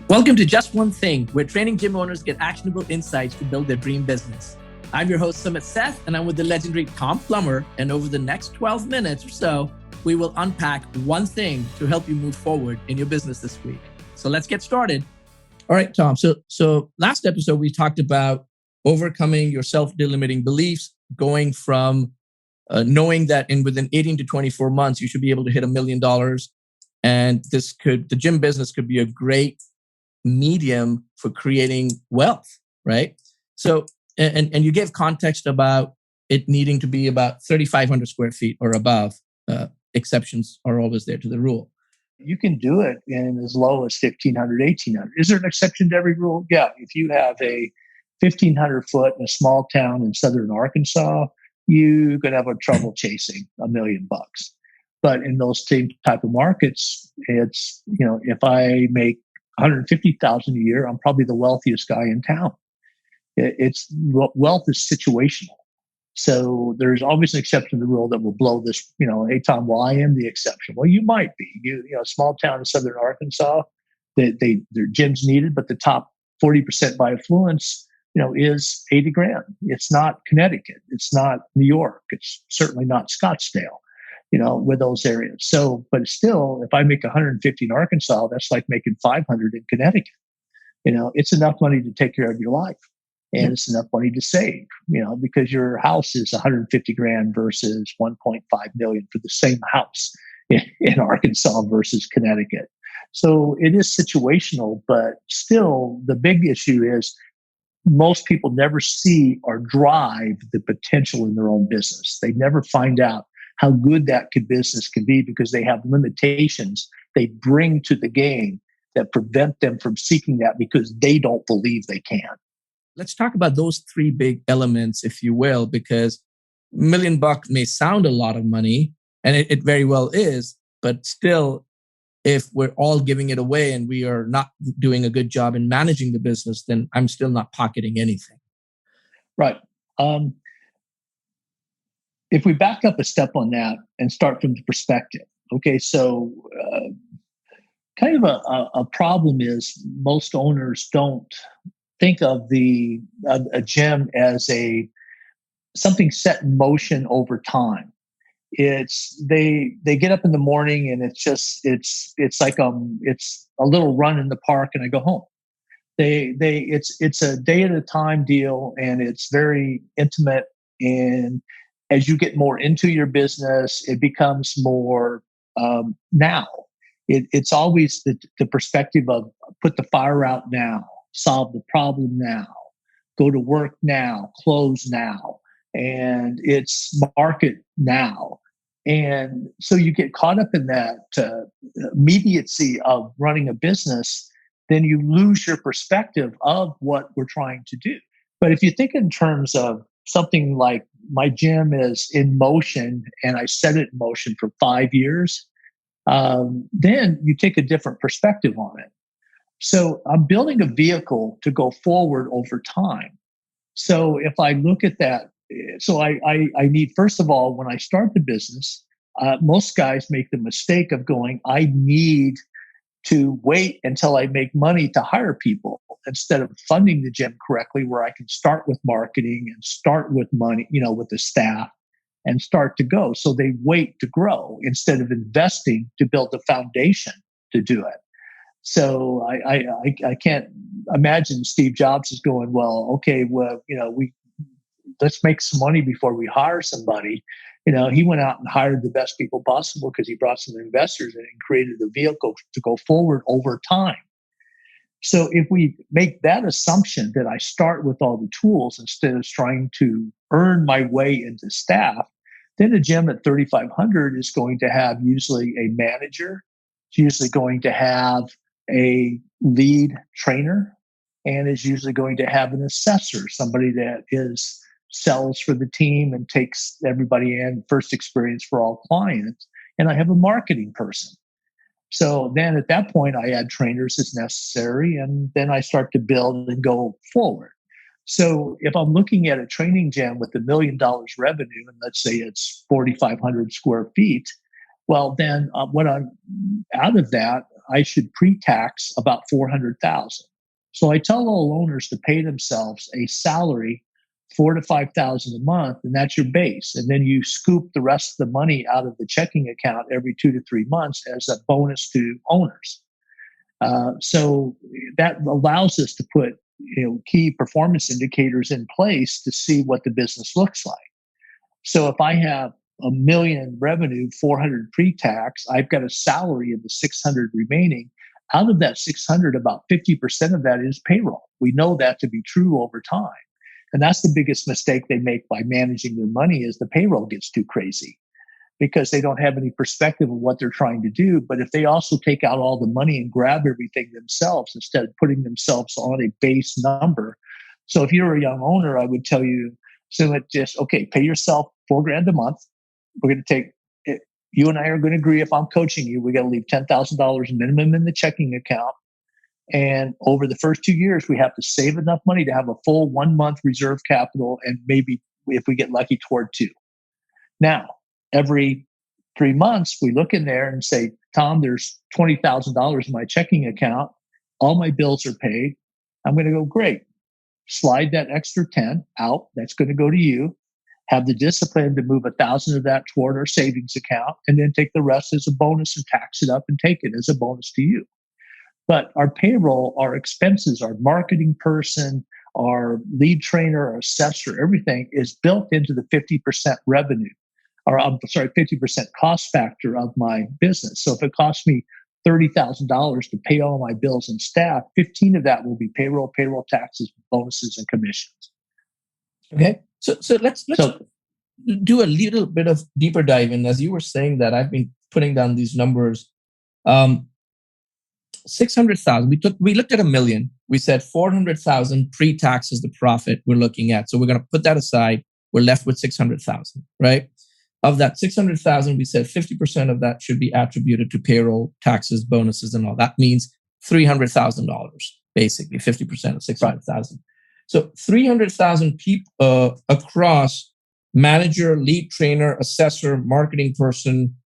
Welcome to Just One Thing, where training gym owners get actionable insights to build their dream business. I'm your host, Sumit Seth, and I'm with the legendary Tom Plummer. And over the next 12 minutes or so, we will unpack one thing to help you move forward in your business this week. So let's get started. All right, Tom. So last episode, we talked about overcoming your self-delimiting beliefs, going from knowing that within 18 to 24 months, you should be able to hit $1 million. And the gym business could be a great medium for creating wealth, right? So, and you gave context about it needing to be about 3,500 square feet or above. Exceptions are always there to the rule. You can do it in as low as 1,500, 1,800. Is there an exception to every rule? Yeah. If you have a 1,500 foot in a small town in southern Arkansas, you could have trouble chasing $1 million. But in those same type of markets, it's, if I make 150,000 a year, I'm probably the wealthiest guy in town. Wealth is situational. So there's always an exception to the rule that will blow this, hey, Tom, well, I am the exception. Well, you might be. Small town in southern Arkansas, their gyms needed, but the top 40% by affluence, is $80,000. It's not Connecticut. It's not New York. It's certainly not Scottsdale, with those areas. So, but still, if I make 150 in Arkansas, that's like making 500 in Connecticut. It's enough money to take care of your life. And it's enough money to save, because your house is 150 grand versus 1.5 million for the same house in Arkansas versus Connecticut. So it is situational, but still the big issue is most people never see or drive the potential in their own business. They never find out how good that business can be because they have limitations they bring to the game that prevent them from seeking that because they don't believe they can. Let's talk about those three big elements, if you will, because $1 million may sound a lot of money, and it very well is, but still, if we're all giving it away and we are not doing a good job in managing the business, then I'm still not pocketing anything. Right. If we back up a step on that and start from the perspective, okay, so kind of a problem is most owners don't think of a gym as something set in motion over time. It's they get up in the morning and it's like it's a little run in the park and I go home. It's a day at a time deal and it's very intimate. And as you get more into your business, it becomes more now. It's always the perspective of put the fire out now. Solve the problem now, go to work now, close now, and it's market now. And so you get caught up in that immediacy of running a business, then you lose your perspective of what we're trying to do. But if you think in terms of something like my gym is in motion and I set it in motion for 5 years, then you take a different perspective on it. So I'm building a vehicle to go forward over time. So if I look at that, so I need, first of all, when I start the business, most guys make the mistake of going, I need to wait until I make money to hire people instead of funding the gym correctly, where I can start with marketing and start with money, with the staff and start to go. So they wait to grow instead of investing to build the foundation to do it. So I can't imagine Steve Jobs is going, well, okay, well, let's make some money before we hire somebody. He went out and hired the best people possible because he brought some investors in and created a vehicle to go forward over time. So if we make that assumption that I start with all the tools instead of trying to earn my way into staff, then a gym at 3,500 is going to have usually a manager. It's usually going to have a lead trainer, and is usually going to have an assessor, somebody that sells for the team and takes everybody in, first experience for all clients. And I have a marketing person. So then at that point, I add trainers as necessary, and then I start to build and go forward. So if I'm looking at a training gym with $1 million revenue, and let's say it's 4,500 square feet, well, then what I'm out of that, I should pre-tax about 400,000. So I tell all owners to pay themselves a salary 4 to 5,000 a month, and that's your base. And then you scoop the rest of the money out of the checking account every 2 to 3 months as a bonus to owners. So that allows us to put key performance indicators in place to see what the business looks like. So if I have a million revenue, 400 pre-tax, I've got a salary of the 600 remaining. Out of that 600, about 50% of that is payroll. We know that to be true over time. And that's the biggest mistake they make by managing their money is the payroll gets too crazy because they don't have any perspective of what they're trying to do. But if they also take out all the money and grab everything themselves instead of putting themselves on a base number. So if you're a young owner, I would tell you, pay yourself $4,000 a month. We're going to take it. You and I are going to agree if I'm coaching you, we got to leave $10,000 minimum in the checking account. And over the first 2 years, we have to save enough money to have a full 1 month reserve capital. And maybe if we get lucky toward 2. Now, every 3 months, we look in there and say, Tom, there's $20,000 in my checking account. All my bills are paid. I'm going to go, great. Slide that extra 10 out. That's going to go to you. Have the discipline to move 1,000 of that toward our savings account and then take the rest as a bonus and tax it up and take it as a bonus to you. But our payroll, our expenses, our marketing person, our lead trainer, our assessor, everything is built into the 50% revenue, 50% cost factor of my business. So if it costs me $30,000 to pay all my bills and staff, 15 of that will be payroll taxes, bonuses, and commissions. Okay. So let's do a little bit of deeper dive in. As you were saying that, I've been putting down these numbers. 600,000. We looked at $1 million. We said 400,000 pre-tax is the profit we're looking at. So we're going to put that aside. We're left with 600,000, right? Of that 600,000, we said 50% of that should be attributed to payroll, taxes, bonuses, and all. That means $300,000, basically 50% of 600,000. So 300,000 people across manager, lead trainer, assessor, marketing person,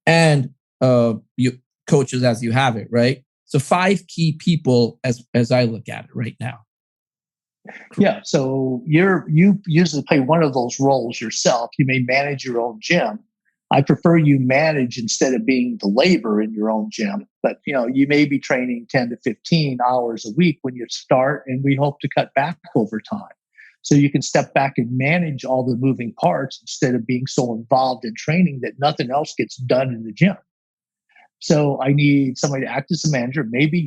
and coaches as you have it, right? So 5 key people as I look at it right now. Yeah. So you usually play one of those roles yourself. You may manage your own gym. I prefer you manage instead of being the labor in your own gym. But you may be training 10 to 15 hours a week when you start, and we hope to cut back over time. So you can step back and manage all the moving parts instead of being so involved in training that nothing else gets done in the gym. So I need somebody to act as a manager, maybe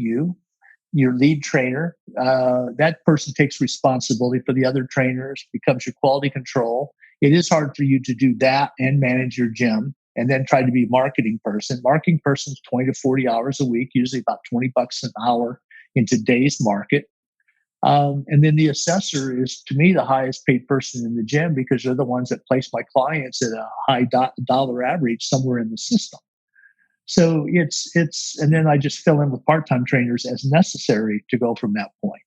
your lead trainer. That person takes responsibility for the other trainers, becomes your quality control. It is hard for you to do that and manage your gym and then try to be marketing person. Marketing person's 20 to 40 hours a week, usually about $20 an hour in today's market. And then the assessor is, to me, the highest paid person in the gym because they're the ones that place my clients at a high dollar average somewhere in the system. So and then I just fill in with part-time trainers as necessary to go from that point.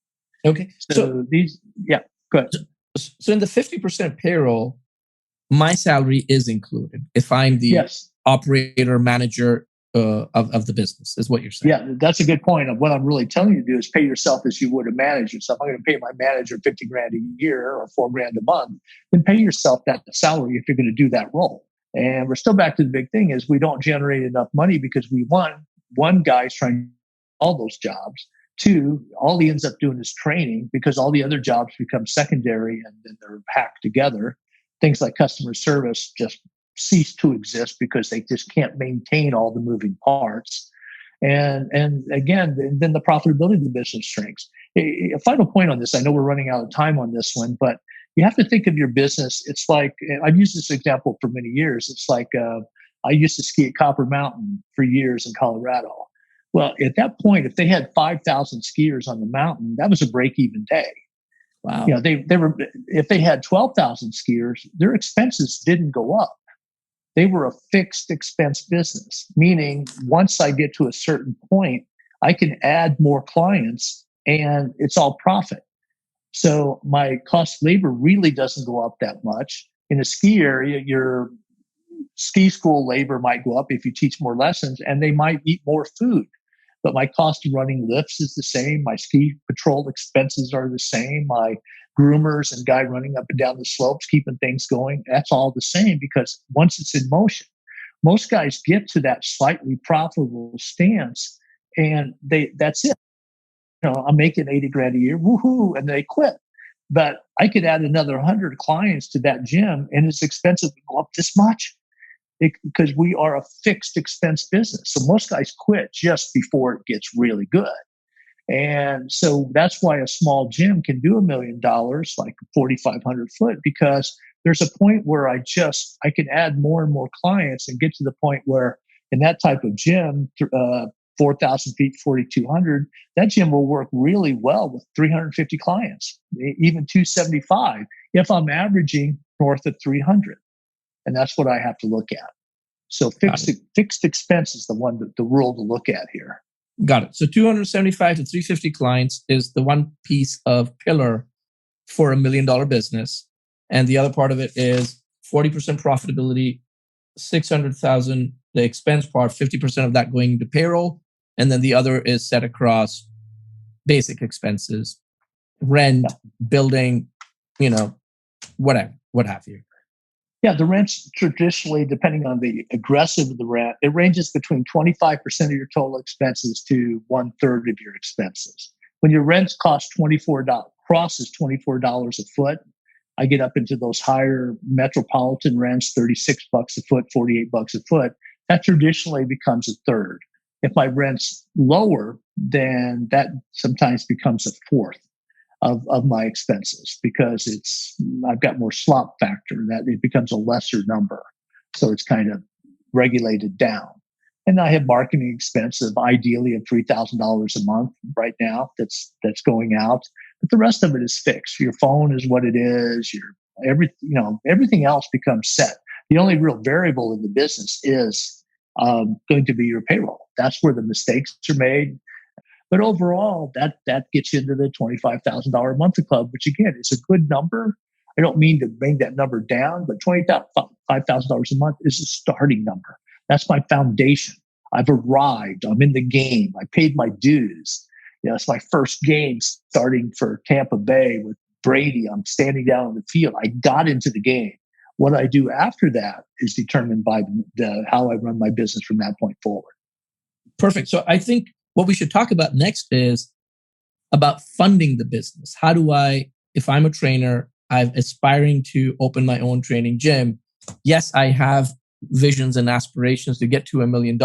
Okay. So go ahead. So in the 50% payroll, my salary is included if I'm the operator, manager of the business, is what you're saying. Yeah, that's a good point. What I'm really telling you to do is pay yourself as you would a manager. So if I'm going to pay my manager $50,000 a year or $4,000 a month, then pay yourself that salary if you're going to do that role. And we're still back to the big thing is we don't generate enough money because one guy's trying to do all those jobs. 2, all he ends up doing is training because all the other jobs become secondary and then they're hacked together. Things like customer service just cease to exist because they just can't maintain all the moving parts. And again, then the profitability of the business shrinks. A final point on this, I know we're running out of time on this one, but you have to think of your business. It's like, I've used this example for many years. It's like I used to ski at Copper Mountain for years in Colorado. Well, at that point, if they had 5,000 skiers on the mountain, that was a break-even day. Wow. They were, if they had 12,000 skiers, their expenses didn't go up. They were a fixed expense business, meaning once I get to a certain point, I can add more clients and it's all profit. So my cost of labor really doesn't go up that much. In a ski area, your ski school labor might go up if you teach more lessons and they might eat more food. but my cost of running lifts is the same. My ski patrol expenses are the same. My groomers and guy running up and down the slopes, keeping things going, that's all the same because once it's in motion, most guys get to that slightly profitable stance and that's it. I'm making 80 grand a year, woohoo, and they quit. But I could add another 100 clients to that gym and it's expensive to go up this much because we are a fixed expense business. So most guys quit just before it gets really good. And so that's why a small gym can do $1 million, like 4,500 foot, because there's a point where I can add more and more clients and get to the point where in that type of gym, 4,000 feet, 4,200, that gym will work really well with 350 clients, even 275, if I'm averaging north of 300. And that's what I have to look at. So fixed expense is the rule to look at here. Got it. So 275 to 350 clients is the one piece of pillar for $1 million business. And the other part of it is 40% profitability, 600,000, the expense part, 50% of that going into payroll. And then the other is set across basic expenses, rent, building, what have you. Yeah, the rent's traditionally, depending on the aggressive of the rent, it ranges between 25% of your total expenses to 1/3 of your expenses. When your rent crosses $24 a foot, I get up into those higher metropolitan rents, $36 a foot, $48 a foot. That traditionally becomes a third. If my rent's lower, then that sometimes becomes a fourth of my expenses because I've got more slop factor, that it becomes a lesser number. So it's kind of regulated down. And I have marketing expense of ideally of $3,000 a month right now that's going out. But the rest of it is fixed. Your phone is what it is. Everything else becomes set. The only real variable in the business is going to be your payroll. That's where the mistakes are made. But overall, that gets you into the $25,000 a month club, which again is a good number. I don't mean to bring that number down, but $25,000 a month is a starting number. That's my foundation. I've arrived. I'm in the game. I paid my dues. It's my first game starting for Tampa Bay with Brady. I'm standing down on the field. I got into the game. What I do after that is determined by how I run my business from that point forward. Perfect. So I think what we should talk about next is about funding the business. How do I, if I'm a trainer, I'm aspiring to open my own training gym. Yes, I have visions and aspirations to get to $1 million,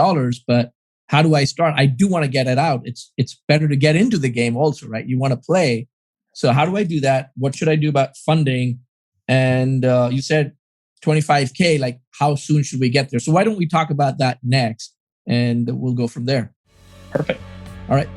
but how do I start? I do want to get it out. It's better to get into the game also, right? You want to play. So how do I do that? What should I do about funding? And you said 25K, like how soon should we get there? So why don't we talk about that next and we'll go from there. Perfect. All right.